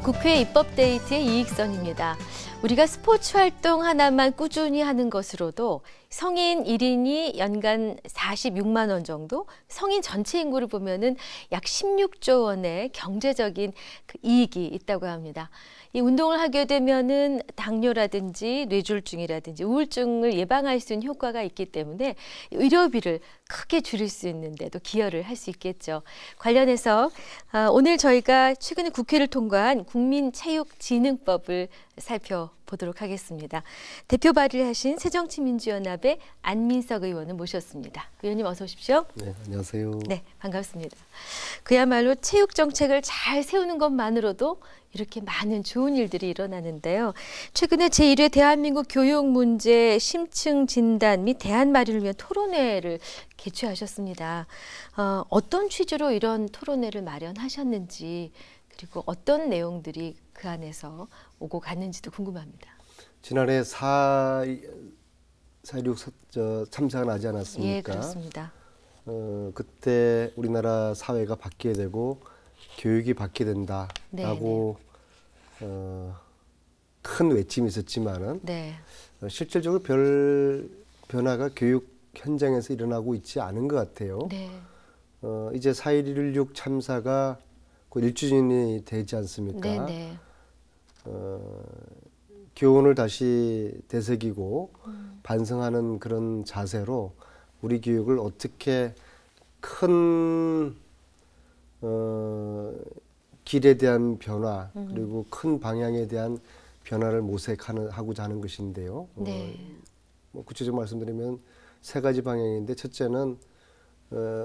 국회 입법데이트의 이익선입니다. 우리가 스포츠 활동 하나만 꾸준히 하는 것으로도 성인 1인이 연간 46만 원 정도, 성인 전체 인구를 보면은 약 16조 원의 경제적인 이익이 있다고 합니다. 이 운동을 하게 되면은 당뇨라든지 뇌졸중이라든지 우울증을 예방할 수 있는 효과가 있기 때문에 의료비를 크게 줄일 수 있는데도 기여를 할 수 있겠죠. 관련해서 오늘 저희가 최근에 국회를 통과한 국민체육진흥법을 살펴보도록 하겠습니다. 대표 발의를 하신 새정치민주연합의 안민석 의원을 모셨습니다. 의원님 어서 오십시오. 네, 안녕하세요. 네, 반갑습니다. 그야말로 체육 정책을 잘 세우는 것만으로도 이렇게 많은 좋은 일들이 일어나는데요. 최근에 제1회 대한민국 교육 문제 심층 진단 및 대안 마련을 위한 토론회를 개최하셨습니다. 어떤 취지로 이런 토론회를 마련하셨는지, 그리고 어떤 내용들이 그 안에서 오고 갔는지도 궁금합니다. 지난해 4.16 참사가 나지 않았습니까? 예, 그렇습니다. 그때 우리나라 사회가 바뀌게 되고 교육이 바뀌게 된다라고 큰 외침이 있었지만은 실질적으로 별 변화가 교육 현장에서 일어나고 있지 않은 것 같아요. 네. 이제 4.16 참사가 곧 1주년이 되지 않습니까? 네. 교훈을 다시 되새기고 반성하는 그런 자세로 우리 교육을 어떻게 큰 길에 대한 변화 그리고 큰 방향에 대한 변화를 모색하고자 하는 것인데요. 뭐 구체적으로 말씀드리면 세 가지 방향인데, 첫째는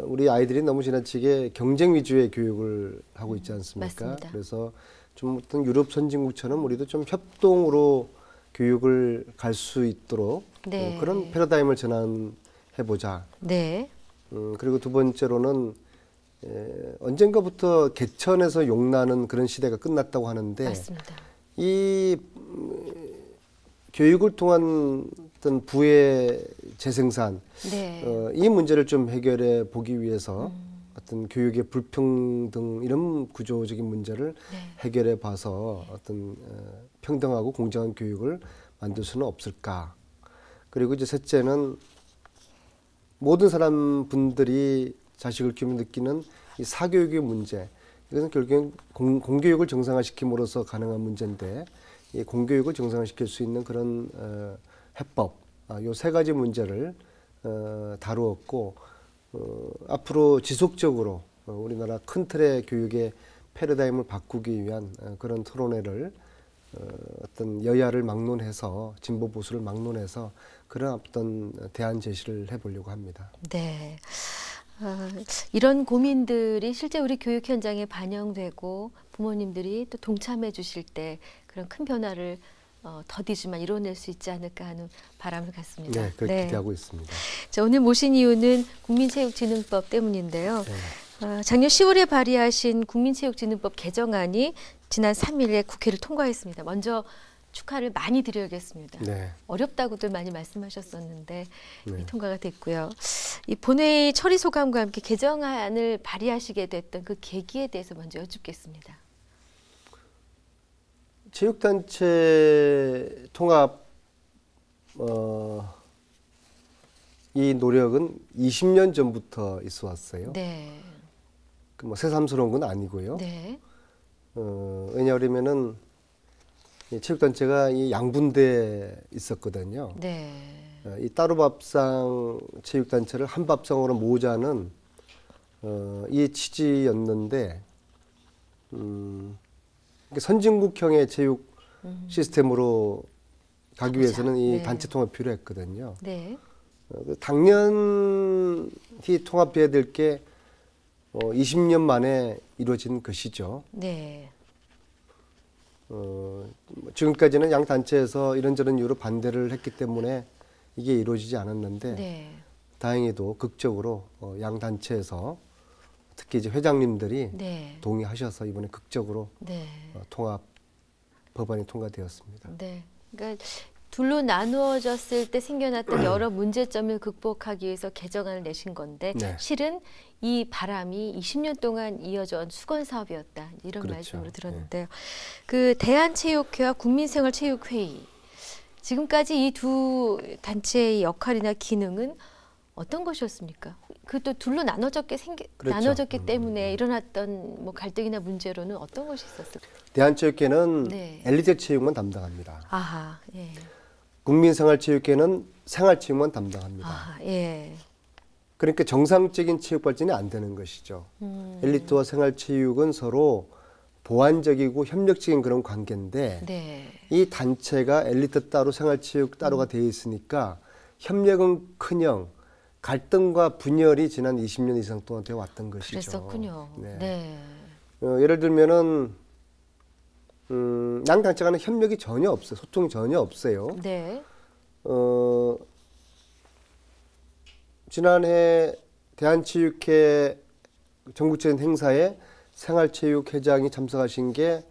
우리 아이들이 너무 지나치게 경쟁 위주의 교육을 하고 있지 않습니까? 맞습니다. 그래서 좀 어떤 유럽 선진국처럼 우리도 좀 협동으로 교육을 갈 수 있도록 그런 패러다임을 전환해보자. 그리고 두 번째로는 언젠가부터 개천에서 용나는 그런 시대가 끝났다고 하는데, 맞습니다. 이 교육을 통한 어떤 부의 재생산, 이 문제를 좀 해결해 보기 위해서 어떤 교육의 불평등 이런 구조적인 문제를 해결해 봐서 어떤 평등하고 공정한 교육을 만들 수는 없을까. 그리고 이제 셋째는 모든 사람분들이 자식을 키우면 느끼는 이 사교육의 문제, 이것은 결국엔 공교육을 정상화시킴으로써 가능한 문제인데, 이 공교육을 정상화시킬 수 있는 그런 해법, 요 세 가지 문제를 다루었고, 앞으로 지속적으로 우리나라 큰 틀의 교육의 패러다임을 바꾸기 위한 그런 토론회를 어떤 여야를 막론해서, 진보 보수를 막론해서 그런 어떤 대안 제시를 해보려고 합니다. 네. 이런 고민들이 실제 우리 교육 현장에 반영되고 부모님들이 또 동참해 주실 때 그런 큰 변화를 더디지만 이뤄낼 수 있지 않을까 하는 바람을 갖습니다. 네, 그렇게 기대하고 있습니다. 자, 오늘 모신 이유는 국민체육진흥법 때문인데요. 작년 10월에 발의하신 국민체육진흥법 개정안이 지난 3일에 국회를 통과했습니다. 먼저 축하를 많이 드려야겠습니다. 어렵다고들 많이 말씀하셨었는데 통과가 됐고요. 이 본회의 처리 소감과 함께 개정안을 발의하시게 됐던 그 계기에 대해서 먼저 여쭙겠습니다. 체육단체 통합 이 노력은 20년 전부터 있어 왔어요. 뭐 새삼스러운 건 아니고요. 왜냐하면은 체육단체가 이 양분돼 있었거든요. 이 따로밥상 체육단체를 한밥상으로 모으자는 이 취지였는데, 선진국형의 체육 시스템으로 가기 위해서는 이 단체 통합이 필요했거든요. 당연히 통합해야 될 게 20년 만에 이루어진 것이죠. 지금까지는 양 단체에서 이런저런 이유로 반대를 했기 때문에 이게 이루어지지 않았는데, 다행히도 극적으로 양 단체에서 특히 이제 회장님들이 동의하셔서 이번에 극적으로 통합 법안이 통과되었습니다. 그러니까 둘로 나누어졌을 때 생겨났던 여러 문제점을 극복하기 위해서 개정안을 내신 건데 네. 실은 이 바람이 20년 동안 이어져 온 수건 사업이었다 이런 그렇죠. 말씀으로 들었는데요. 네. 그 대한체육회와 국민생활체육회의 지금까지 이 두 단체의 역할이나 기능은 어떤 것이었습니까? 그 또 둘로 나눠졌기 때문에 일어났던 뭐 갈등이나 문제로는 어떤 것이 있었을까요? 대한체육회는 네. 엘리트 체육만 담당합니다. 아하, 예. 국민생활체육회는 생활체육만 담당합니다. 아하, 예. 그러니까 정상적인 체육 발전이 안 되는 것이죠. 엘리트와 생활체육은 서로 보완적이고 협력적인 그런 관계인데 네. 이 단체가 엘리트 따로 생활체육 따로가 되어 있으니까 협력은 커녕 갈등과 분열이 지난 20년 이상 동안 되어 왔던 것이죠. 그랬었군요. 네. 네. 예를 들면은 양 단체 간의 협력이 전혀 없어요. 소통이 전혀 없어요. 네. 지난해 대한체육회 전국적인 행사에 생활체육회장이 참석하신 게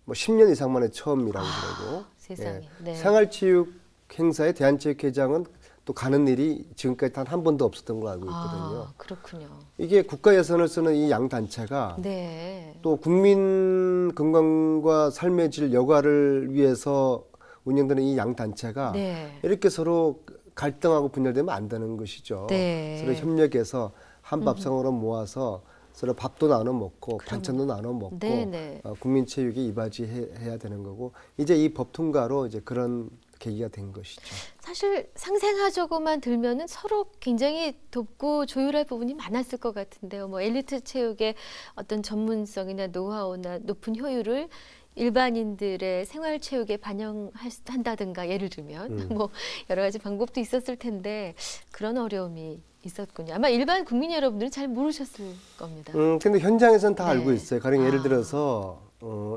뭐 10년 이상 만에 처음이라고 그러고 세상에. 네. 생활체육 행사에 대한체육회장은 또 가는 일이 지금까지 단 한 번도 없었던 걸로 알고 있거든요. 그렇군요. 이게 국가 예산을 쓰는 이 양 단체가 네. 또 국민 건강과 삶의 질 여가를 위해서 운영되는 이 양 단체가 네. 이렇게 서로 갈등하고 분열되면 안 되는 것이죠. 네. 서로 협력해서 한 밥상으로 모아서 서로 밥도 나눠 먹고 그럼. 반찬도 나눠 먹고 네네. 국민 체육에 이바지해야 되는 거고 이제 이 법 통과로 이제 그런 계기가 된 것이죠. 사실 상생하자고만 들면은 서로 굉장히 돕고 조율할 부분이 많았을 것 같은데요. 뭐 엘리트 체육의 어떤 전문성이나 노하우나 높은 효율을 일반인들의 생활 체육에 반영한다든가 예를 들면 뭐 여러 가지 방법도 있었을 텐데 그런 어려움이 있었군요. 아마 일반 국민 여러분들은 잘 모르셨을 겁니다. 근데 현장에서는 다 네. 알고 있어요. 가령 예를 들어서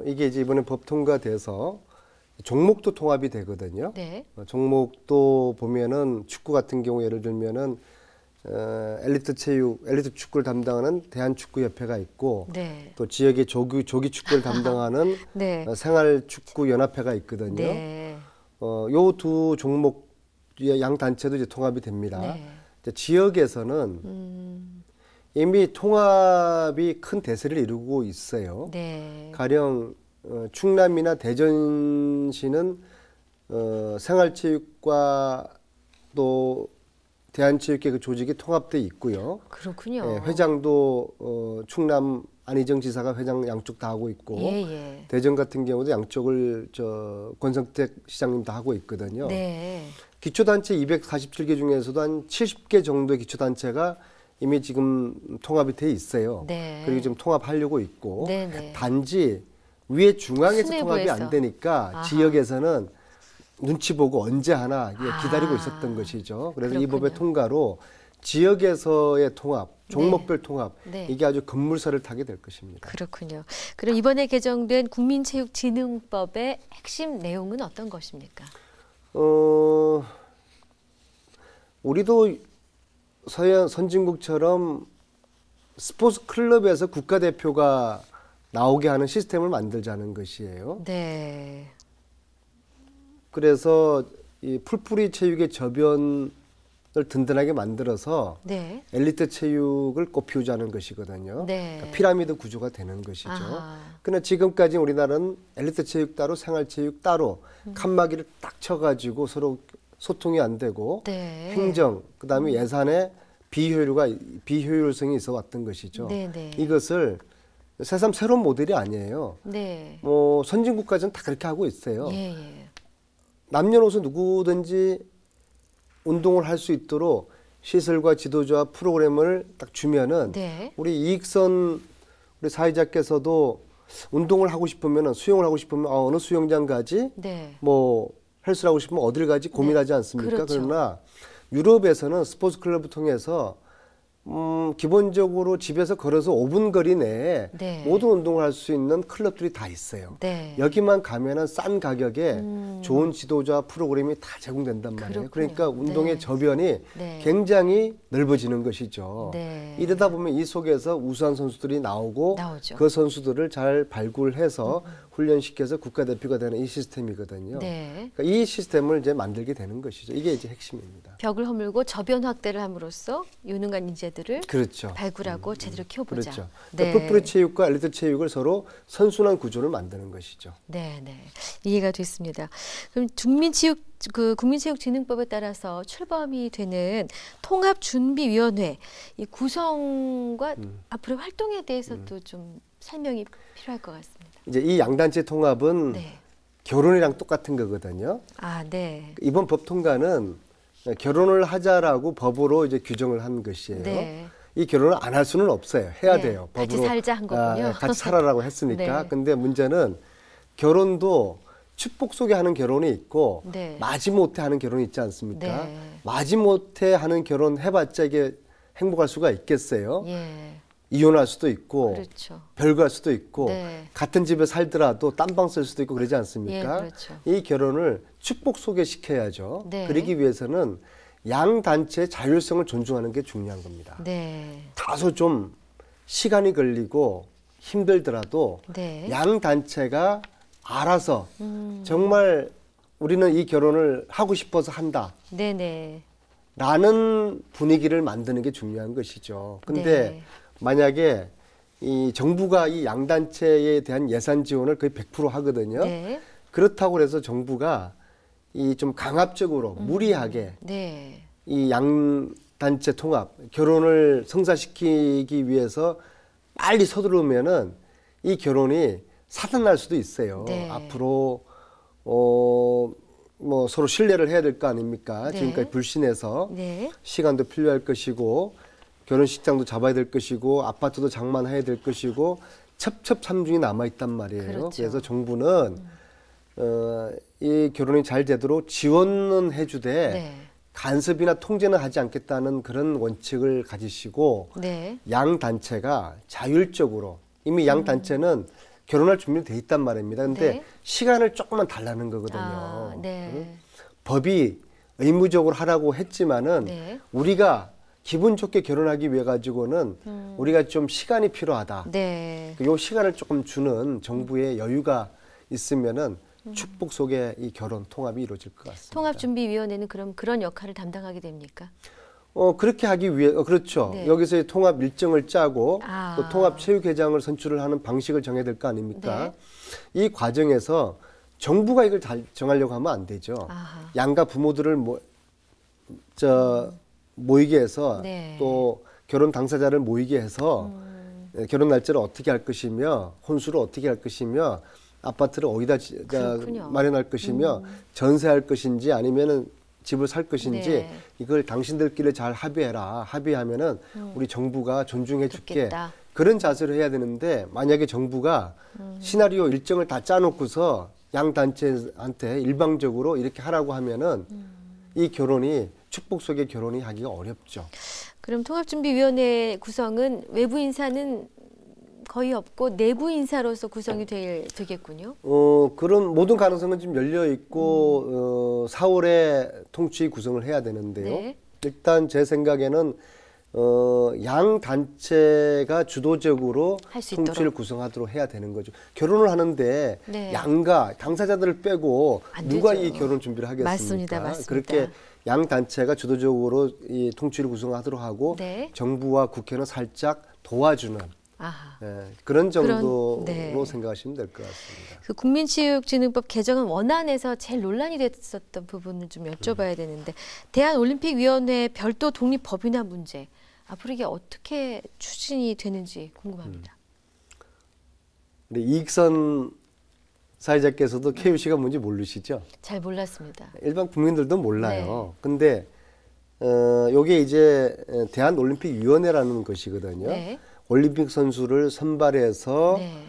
이게 이제 이번에 법 통과돼서 종목도 통합이 되거든요. 네. 종목도 보면은 축구 같은 경우 예를 들면은 엘리트 축구를 담당하는 대한축구협회가 있고 네. 또 지역의 조기 축구를 담당하는 네. 생활축구연합회가 있거든요. 네. 요 두 종목 양 단체도 이제 통합이 됩니다. 네. 이제 지역에서는 이미 통합이 큰 대세를 이루고 있어요. 네. 가령 충남이나 대전시는 생활체육과 또 대한체육회 그 조직이 통합돼 있고요. 그렇군요. 예, 회장도 충남 안희정 지사가 회장 양쪽 다 하고 있고 예. 대전 같은 경우도 양쪽을 권성택 시장님 다 하고 있거든요. 네. 기초단체 247개 중에서도 한 70개 정도의 기초단체가 이미 지금 통합이 돼 있어요. 네. 그리고 지금 통합하려고 있고 네네. 단지 위에 중앙에서 수뇌부에서. 통합이 안 되니까 아하. 지역에서는 눈치 보고 언제 하나 기다리고 아. 있었던 것이죠. 그래서 이 그렇군요. 법의 통과로 지역에서의 통합, 종목별 통합 네. 이게 아주 급물살을 타게 될 것입니다. 그렇군요. 그럼 이번에 개정된 국민체육진흥법의 핵심 내용은 어떤 것입니까? 우리도 서양 선진국처럼 스포츠 클럽에서 국가대표가 나오게 하는 시스템을 만들자는 것이에요. 네. 그래서 이 풀뿌리 체육의 저변을 든든하게 만들어서 네. 엘리트 체육을 꽃피우자는 것이거든요. 네. 그러니까 피라미드 구조가 되는 것이죠. 아하. 그러나 지금까지 우리나라는 엘리트 체육 따로 생활체육 따로 칸막이를 딱 쳐가지고 서로 소통이 안 되고 네. 행정 그다음에 예산에 비효율성이 있어 왔던 것이죠. 네네. 이것을 새삼 새로운 모델이 아니에요. 네. 뭐 선진국까지는 다 그렇게 하고 있어요. 예. 남녀노소 누구든지 운동을 할 수 있도록 시설과 지도자와 프로그램을 딱 주면은 네. 우리 이익선 우리 사회자께서도 운동을 하고 싶으면 수영을 하고 싶으면 어느 수영장 가지 네. 뭐 헬스를 하고 싶으면 어딜 가지 고민하지 않습니까? 그렇죠. 그러나 유럽에서는 스포츠 클럽을 통해서 기본적으로 집에서 걸어서 5분 거리 내에 네. 모든 운동을 할 수 있는 클럽들이 다 있어요. 네. 여기만 가면은 싼 가격에 좋은 지도자 프로그램이 다 제공된단 말이에요. 그렇군요. 그러니까 운동의 네. 저변이 네. 굉장히 넓어지는 것이죠. 네. 이러다 보면 이 속에서 우수한 선수들이 나오고 나오죠. 그 선수들을 잘 발굴해서 훈련시켜서 국가대표가 되는 이 시스템이거든요. 네. 그러니까 이 시스템을 이제 만들게 되는 것이죠. 이게 이제 핵심입니다. 벽을 허물고 저변 확대를 함으로써 유능한 인재들을 그렇죠. 발굴하고 제대로 키워보자. 그렇죠. 네. 그러니까 풋브리 체육과 엘리트 체육을 서로 선순환 구조를 만드는 것이죠. 네, 네. 이해가 됐습니다. 그럼 국민체육진흥법에 따라서 출범이 되는 통합준비위원회 이 구성과 앞으로 활동에 대해서도 좀 설명이 필요할 것 같습니다. 이제 이 양단체 통합은 네. 결혼이랑 똑같은 거거든요. 아, 네. 이번 법 통과는 결혼을 하자라고 법으로 이제 규정을 한 것이에요. 네. 이 결혼을 안 할 수는 없어요. 해야 네. 돼요. 같이 법으로 살자 한 거군요. 같이 살아라고 했으니까. 네. 근데 문제는 결혼도 축복 속에 하는 결혼이 있고 네. 마지못해 하는 결혼이 있지 않습니까? 네. 마지못해 하는 결혼 해봤자 이게 행복할 수가 있겠어요? 예. 이혼할 수도 있고 그렇죠. 별거할 수도 있고 네. 같은 집에 살더라도 딴방 쓸 수도 있고 그러지 않습니까? 예, 그렇죠. 이 결혼을 축복 속에 시켜야죠. 네. 그러기 위해서는 양 단체의 자율성을 존중하는 게 중요한 겁니다. 네. 다소 좀 시간이 걸리고 힘들더라도 네. 양 단체가 알아서 정말 우리는 이 결혼을 하고 싶어서 한다. 네네. 라는 분위기를 만드는 게 중요한 것이죠. 근데 네. 만약에 이 정부가 이 양단체에 대한 예산 지원을 거의 100% 하거든요. 네. 그렇다고 해서 정부가 이 좀 강압적으로 무리하게 네. 이 양단체 통합, 결혼을 성사시키기 위해서 빨리 서두르면은 이 결혼이 사단날 수도 있어요. 네. 앞으로 뭐 서로 신뢰를 해야 될 거 아닙니까? 네. 지금까지 불신해서 네. 시간도 필요할 것이고 결혼식장도 잡아야 될 것이고 아파트도 장만해야 될 것이고 첩첩산중이 남아 있단 말이에요. 그렇죠. 그래서 정부는 이 결혼이 잘 되도록 지원은 해주되 네. 간섭이나 통제는 하지 않겠다는 그런 원칙을 가지시고 네. 양 단체가 자율적으로 이미 양 단체는 결혼할 준비는 돼 있단 말입니다. 근데 네. 시간을 조금만 달라는 거거든요. 아, 네. 응? 법이 의무적으로 하라고 했지만은 네. 우리가 기분 좋게 결혼하기 위해 가지고는 우리가 좀 시간이 필요하다. 네. 요 시간을 조금 주는 정부의 여유가 있으면은 축복 속에 이 결혼 통합이 이루어질 것 같습니다. 통합준비위원회는 그럼 그런 역할을 담당하게 됩니까? 그렇게 하기 위해 그렇죠. 네. 여기서 통합 일정을 짜고 아. 또 통합 체육회장을 선출을 하는 방식을 정해야 될 거 아닙니까? 네. 이 과정에서 정부가 이걸 잘 정하려고 하면 안 되죠. 아하. 양가 부모들을 모이게 해서 네. 또 결혼 당사자를 모이게 해서 결혼 날짜를 어떻게 할 것이며 혼수를 어떻게 할 것이며 아파트를 어디다 그렇군요. 마련할 것이며 전세할 것인지 아니면은 집을 살 것인지 네. 이걸 당신들끼리 잘 합의해라. 합의하면은 우리 정부가 존중해 줄게. 좋겠다. 그런 자세로 해야 되는데 만약에 정부가 시나리오 일정을 다 짜놓고서 양 단체한테 일방적으로 이렇게 하라고 하면은 이 결혼이 축복 속의 결혼이 하기가 어렵죠. 그럼 통합준비위원회 구성은 외부 인사는 거의 없고 내부 인사로서 구성이 되겠군요. 그런 모든 가능성은 지금 열려 있고 4월에 통치 구성을 해야 되는데요. 네. 일단 제 생각에는 양 단체가 주도적으로 할수 통치를 있도록. 구성하도록 해야 되는 거죠. 결혼을 하는데 네. 양가 당사자들을 빼고 안 누가 되죠. 이 결혼 준비를 하겠습니까? 맞습니다. 맞습니다. 그렇게 양 단체가 주도적으로 이 통치를 구성하도록 하고 네. 정부와 국회는 살짝 도와주는 아하. 그런 정도로 네. 생각하시면 될 것 같습니다. 그 국민체육진흥법 개정안 원안에서 제일 논란이 됐었던 부분을 좀 여쭤봐야 되는데 대한올림픽위원회 별도 독립법인화 문제 앞으로 이게 어떻게 추진이 되는지 궁금합니다. 우리 이익선 사회자께서도 KUC가 뭔지 모르시죠? 잘 몰랐습니다. 일반 국민들도 네. 몰라요. 근데 요게 이제 대한올림픽위원회라는 것이거든요. 네. 올림픽 선수를 선발해서 네.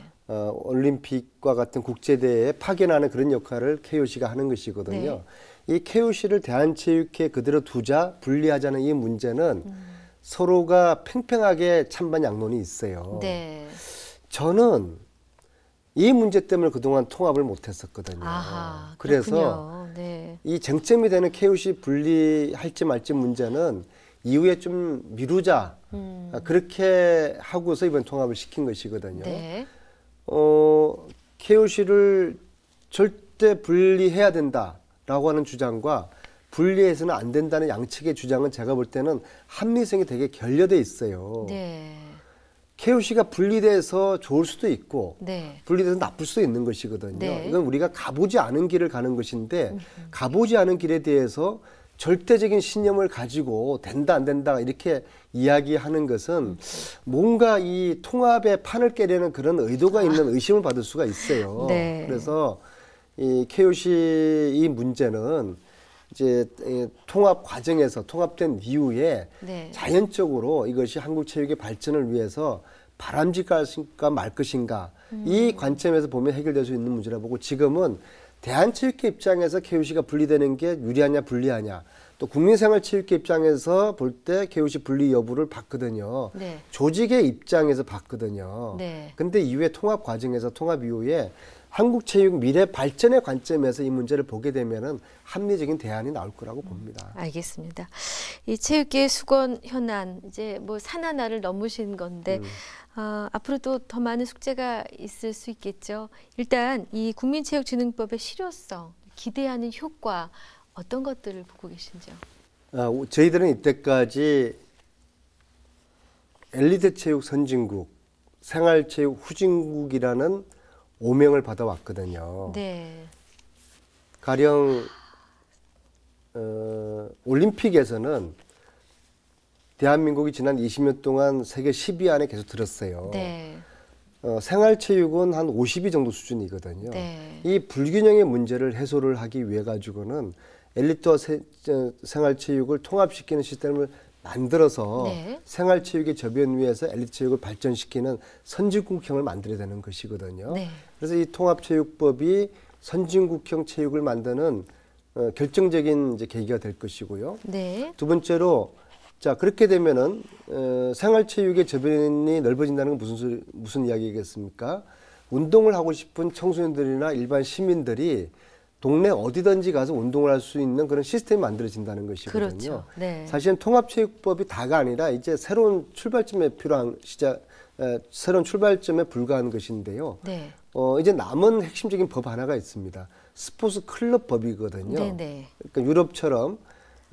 올림픽과 같은 국제대회에 파견하는 그런 역할을 KUC가 하는 것이거든요. 이 KUC를 대한체육회 그대로 두자 분리하자는 이 문제는 서로가 팽팽하게 찬반 양론이 있어요. 네. 저는 이 문제 때문에 그동안 통합을 못했었거든요. 아하, 그래서 네. 이 쟁점이 되는 KOC 분리할지 말지 문제는 이후에 좀 미루자 그렇게 하고서 이번 통합을 시킨 것이거든요. 네. KOC를 절대 분리해야 된다라고 하는 주장과 분리해서는 안 된다는 양측의 주장은 제가 볼 때는 합리성이 되게 결여돼 있어요. 네. KOC가 분리돼서 좋을 수도 있고 네. 분리돼서 나쁠 수도 있는 것이거든요. 네. 이건 우리가 가보지 않은 길을 가는 것인데 가보지 않은 길에 대해서 절대적인 신념을 가지고 된다 안 된다 이렇게 이야기하는 것은 뭔가 이 통합의 판을 깨려는 그런 의도가 있는 의심을 받을 수가 있어요. 네. 그래서 이 KOC 이 문제는 이제 통합 과정에서 통합된 이후에 네. 자연적으로 이것이 한국 체육의 발전을 위해서 바람직할까 말 것인가 이 관점에서 보면 해결될 수 있는 문제라 보고 지금은 대한체육회 입장에서 KOC가 분리되는 게 유리하냐 불리하냐 또 국민생활체육회 입장에서 볼 때 KOC 분리 여부를 봤거든요. 네. 조직의 입장에서 봤거든요. 네. 근데 이후에 통합 과정에서 통합 이후에 한국체육 미래 발전의 관점에서 이 문제를 보게 되면은 합리적인 대안이 나올 거라고 봅니다. 알겠습니다. 이 체육계 수건 현안 이제 뭐 산 하나를 넘으신 건데 앞으로도 더 많은 숙제가 있을 수 있겠죠. 일단 이 국민체육진흥법의 실효성, 기대하는 효과 어떤 것들을 보고 계신지요? 저희들은 이때까지 엘리트 체육 선진국, 생활체육 후진국이라는 오명을 받아왔거든요. 네. 가령 올림픽에서는 대한민국이 지난 20년 동안 세계 10위 안에 계속 들었어요. 네. 생활체육은 한 50위 정도 수준이거든요. 네. 이 불균형의 문제를 해소를 하기 위해 가지고는 엘리트와 생활체육을 통합시키는 시스템을 만들어서 네. 생활체육의 저변 위에서 엘리트체육을 발전시키는 선진국형을 만들어야 되는 것이거든요. 네. 그래서 이 통합체육법이 선진국형 체육을 만드는 결정적인 이제 계기가 될 것이고요. 네. 두 번째로 자 그렇게 되면은 생활체육의 저변이 넓어진다는 건 무슨 이야기겠습니까? 운동을 하고 싶은 청소년들이나 일반 시민들이 동네 어디든지 가서 운동을 할 수 있는 그런 시스템이 만들어진다는 것이거든요. 그렇죠. 네. 사실은 통합체육법이 다가 아니라 이제 새로운 출발점에 필요한 새로운 출발점에 불과한 것인데요. 네. 이제 남은 핵심적인 법 하나가 있습니다. 스포츠 클럽 법이거든요. 네네. 그러니까 유럽처럼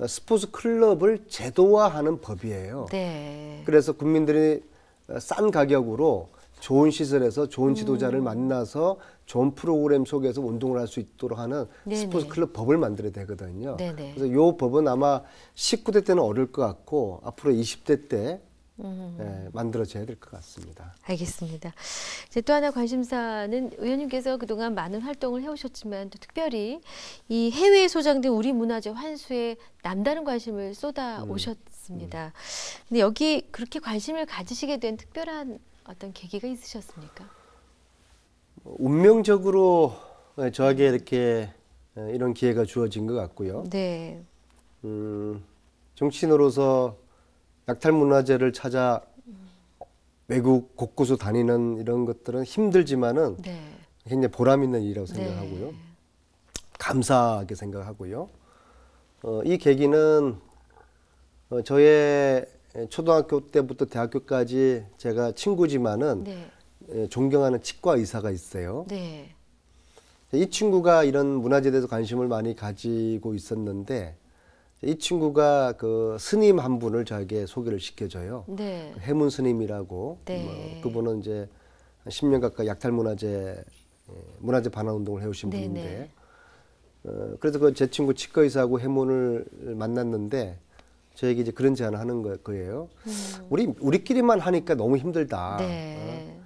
스포츠 클럽을 제도화하는 법이에요. 네. 그래서 국민들이 싼 가격으로 좋은 시설에서 좋은 지도자를 만나서 좋은 프로그램 속에서 운동을 할 수 있도록 하는 네네. 스포츠 클럽 법을 만들어야 되거든요. 네네. 그래서 이 법은 아마 19대 때는 어려울 것 같고 앞으로 20대 때 만들어져야 될 것 같습니다. 알겠습니다. 이제 또 하나 관심사는 의원님께서 그동안 많은 활동을 해오셨지만 또 특별히 이 해외에 소장된 우리 문화재 환수에 남다른 관심을 쏟아 오셨습니다. 근데 여기 그렇게 관심을 가지시게 된 특별한 어떤 계기가 있으셨습니까? 운명적으로 저에게 이렇게 이런 기회가 주어진 것 같고요. 네. 정치인으로서 약탈 문화재를 찾아 외국 곳곳을 다니는 이런 것들은 힘들지만은 네. 굉장히 보람 있는 일이라고 네. 생각하고요. 감사하게 생각하고요. 이 계기는 저의 초등학교 때부터 대학교까지 제가 친구지만은 네. 존경하는 치과 의사가 있어요. 네. 이 친구가 이런 문화재에 대해서 관심을 많이 가지고 있었는데 이 친구가 그 스님 한 분을 저에게 소개를 시켜줘요. 네. 해문 스님이라고. 네. 그분은 이제 10년 가까이 약탈 문화재 반환 운동을 해오신 네네. 분인데 그래서 그 제 친구 치과 의사하고 해문을 만났는데 저에게 이제 그런 제안을 하는 거예요. 우리끼리만 하니까 너무 힘들다. 네.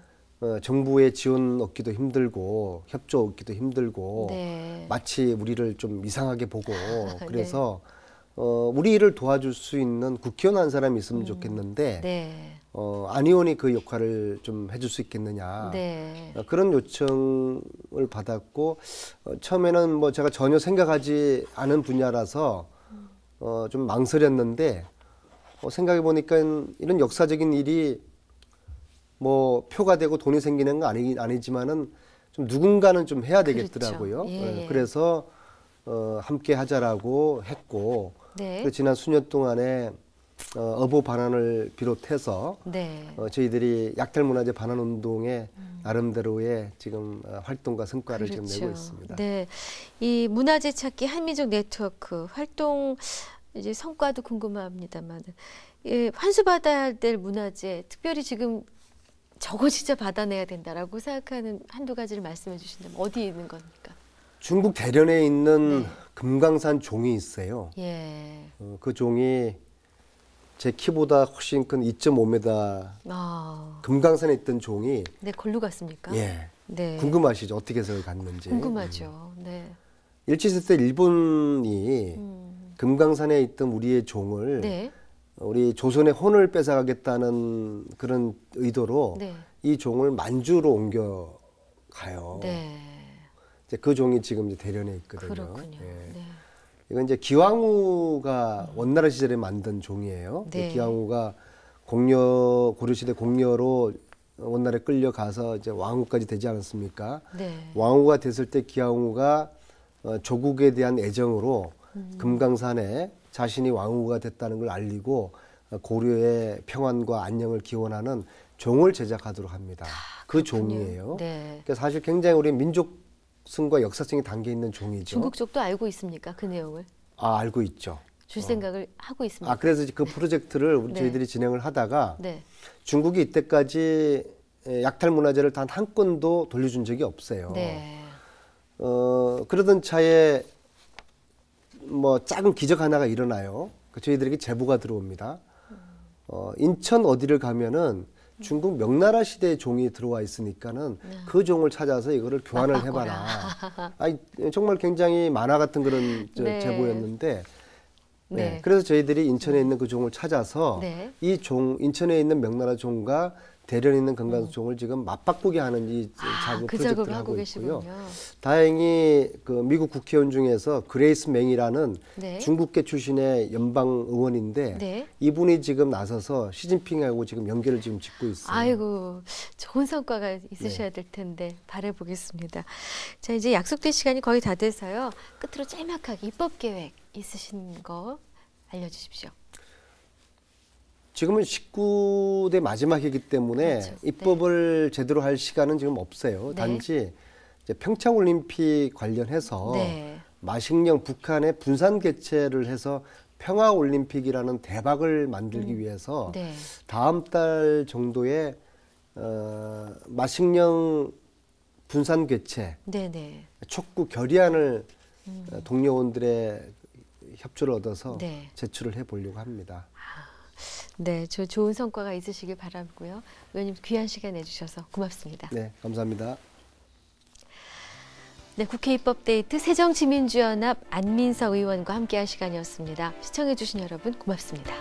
정부의 지원 얻기도 힘들고 협조 얻기도 힘들고 네. 마치 우리를 좀 이상하게 보고 그래서 우리 일을 도와줄 수 있는 국회의원 한 사람이 있으면 좋겠는데 네. 안 의원이 그 역할을 좀 해줄 수 있겠느냐 네. 그런 요청을 받았고 처음에는 뭐 제가 전혀 생각하지 않은 분야라서 좀 망설였는데 생각해 보니까 이런 역사적인 일이 뭐 표가 되고 돈이 생기는 건 아니지만은 좀 누군가는 좀 해야 되겠더라고요. 그렇죠. 예. 그래서 함께 하자라고 했고 네. 지난 수년 동안에 어부 반환을 비롯해서 네. 저희들이 약탈문화재 반환 운동에 나름대로의 지금 활동과 성과를 그렇죠. 지금 내고 있습니다. 네, 이 문화재 찾기 한민족 네트워크 활동 이제 성과도 궁금합니다만, 예, 환수받아야 될 문화재 특별히 지금 저거 진짜 받아내야 된다라고 생각하는 한두 가지를 말씀해 주신다면 어디에 있는 겁니까? 중국 대련에 있는 네. 금강산 종이 있어요. 예. 그 종이 제 키보다 훨씬 큰 2.5m 금강산에 있던 종이 네, 걸로 갔습니까? 예. 네. 궁금하시죠? 어떻게 해서 갔는지. 궁금하죠. 네. 일제시대 때 일본이 금강산에 있던 우리의 종을 네. 우리 조선의 혼을 뺏어가겠다는 그런 의도로 네. 이 종을 만주로 옮겨가요. 네. 이제 그 종이 지금 이제 대련에 있거든요. 그렇군요. 예. 네. 이건 이제 기왕후가 원나라 시절에 만든 종이에요. 네. 기왕후가 고려시대 공려로 원나라에 끌려가서 이제 왕후까지 되지 않았습니까? 네. 왕후가 됐을 때 기왕후가 조국에 대한 애정으로 금강산에 자신이 왕후가 됐다는 걸 알리고 고려의 평안과 안녕을 기원하는 종을 제작하도록 합니다. 그 종이에요. 네. 그러니까 사실 굉장히 우리 민족성과 역사성이 담겨 있는 종이죠. 중국 쪽도 알고 있습니까? 그 내용을? 알고 있죠. 줄 생각을 하고 있습니다. 그래서 그 프로젝트를 네. 저희들이 진행을 하다가 네. 중국이 이때까지 약탈 문화재를 단 한 건도 돌려준 적이 없어요. 네. 그러던 차에 뭐 작은 기적 하나가 일어나요. 저희들에게 제보가 들어옵니다. 인천 어디를 가면은 중국 명나라 시대의 종이 들어와 있으니까는 그 종을 찾아서 이거를 교환을 해봐라. 아니, 정말 굉장히 만화 같은 그런 네. 제보였는데, 네. 네. 그래서 저희들이 인천에 있는 그 종을 찾아서 네. 이 종, 인천에 있는 명나라 종과 대련에 있는 금강산 종을 지금 맞바꾸게 하는 이 작업 그 프로젝트를 작업을 하고 계시군요. 있고요. 다행히 그 미국 국회의원 중에서 그레이스 맹이라는 네. 중국계 출신의 연방 의원인데 네. 이분이 지금 나서서 시진핑하고 지금 연계를 지금 짓고 있어요. 아이고, 좋은 성과가 있으셔야 될 텐데 바라보겠습니다. 자, 이제 약속된 시간이 거의 다 돼서요. 끝으로 짤막하게 입법 계획 있으신 거 알려주십시오. 지금은 19대 마지막이기 때문에 그렇죠. 입법을 제대로 할 시간은 지금 없어요. 네. 단지 이제 평창올림픽 관련해서 네. 마식령 북한의 분산 개최를 해서 평화올림픽이라는 대박을 만들기 위해서 네. 다음 달 정도에 마식령 분산 개최 네네. 촉구 결의안을 동료원들의 협조를 얻어서 네. 제출을 해보려고 합니다. 네, 저 좋은 성과가 있으시길 바라고요. 의원님 귀한 시간 내주셔서 고맙습니다. 네, 감사합니다. 네, 국회 입법데이트 새정치민주연합 안민석 의원과 함께한 시간이었습니다. 시청해주신 여러분 고맙습니다.